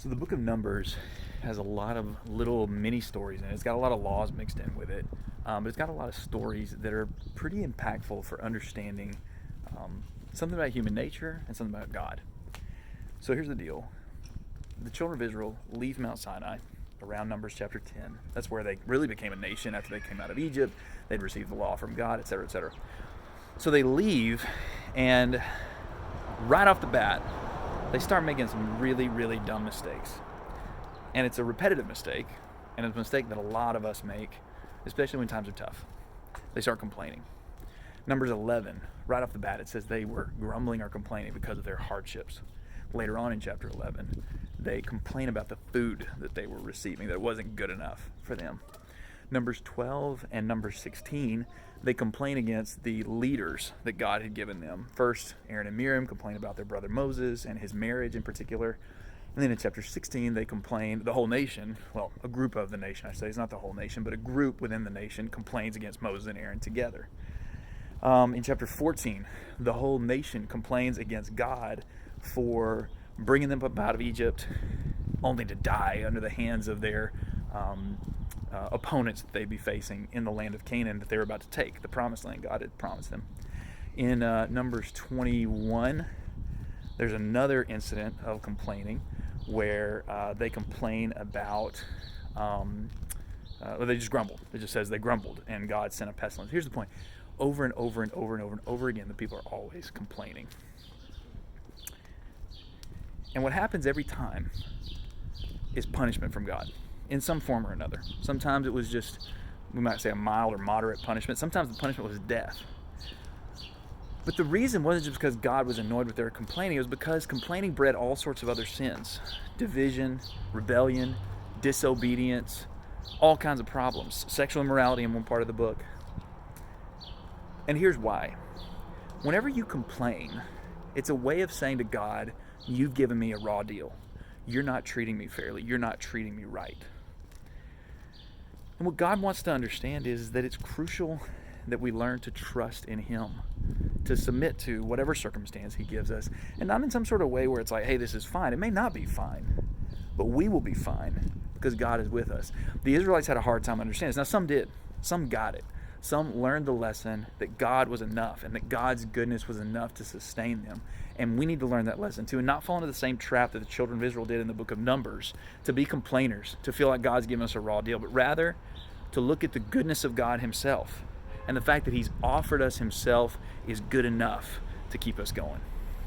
So the book of Numbers has a lot of little mini stories in it. It's got a lot of laws mixed in with it, but it's got a lot of stories that are pretty impactful for understanding something about human nature and something about God. So here's the deal. The children of Israel leave Mount Sinai around Numbers chapter 10. That's where they really became a nation after they came out of Egypt. They'd received the law from God, etc., etc. So they leave, and right off the bat, they start making some really, really dumb mistakes. And it's a repetitive mistake, and it's a mistake that a lot of us make, especially when times are tough. They start complaining. Numbers 11, right off the bat, it says they were grumbling or complaining because of their hardships. Later on in chapter 11, they complain about the food that they were receiving, that it wasn't good enough for them. Numbers 12 and Numbers 16, they complain against the leaders that God had given them. First, Aaron and Miriam complain about their brother Moses and his marriage in particular. And then in chapter 16, they complain, the whole nation, well, a group of the nation, I say, it's not the whole nation, but a group within the nation complains against Moses and Aaron together. In chapter 14, the whole nation complains against God for bringing them up out of Egypt only to die under the hands of their opponents that they'd be facing in the land of Canaan that they were about to take, the promised land God had promised them. In Numbers 21, there's another incident of complaining where they complain about, they just grumbled. It just says they grumbled and God sent a pestilence. Here's the point. Over and over and over and over and over again, the people are always complaining. And what happens every time is punishment from God in some form or another. Sometimes it was just, we might say, a mild or moderate punishment. Sometimes the punishment was death. But the reason wasn't just because God was annoyed with their complaining. It was because complaining bred all sorts of other sins. Division, rebellion, disobedience, all kinds of problems. Sexual immorality in one part of the book. And here's why. Whenever you complain, it's a way of saying to God, you've given me a raw deal. You're not treating me fairly. You're not treating me right. And what God wants to understand is that it's crucial that we learn to trust in Him, to submit to whatever circumstance He gives us, and not in some sort of way where it's like, hey, this is fine. It may not be fine, but we will be fine because God is with us. The Israelites had a hard time understanding this. Now, some did. Some got it. Some learned the lesson that God was enough and that God's goodness was enough to sustain them. And we need to learn that lesson too and not fall into the same trap that the children of Israel did in the book of Numbers, to be complainers, to feel like God's given us a raw deal, but rather to look at the goodness of God Himself and the fact that He's offered us Himself is good enough to keep us going.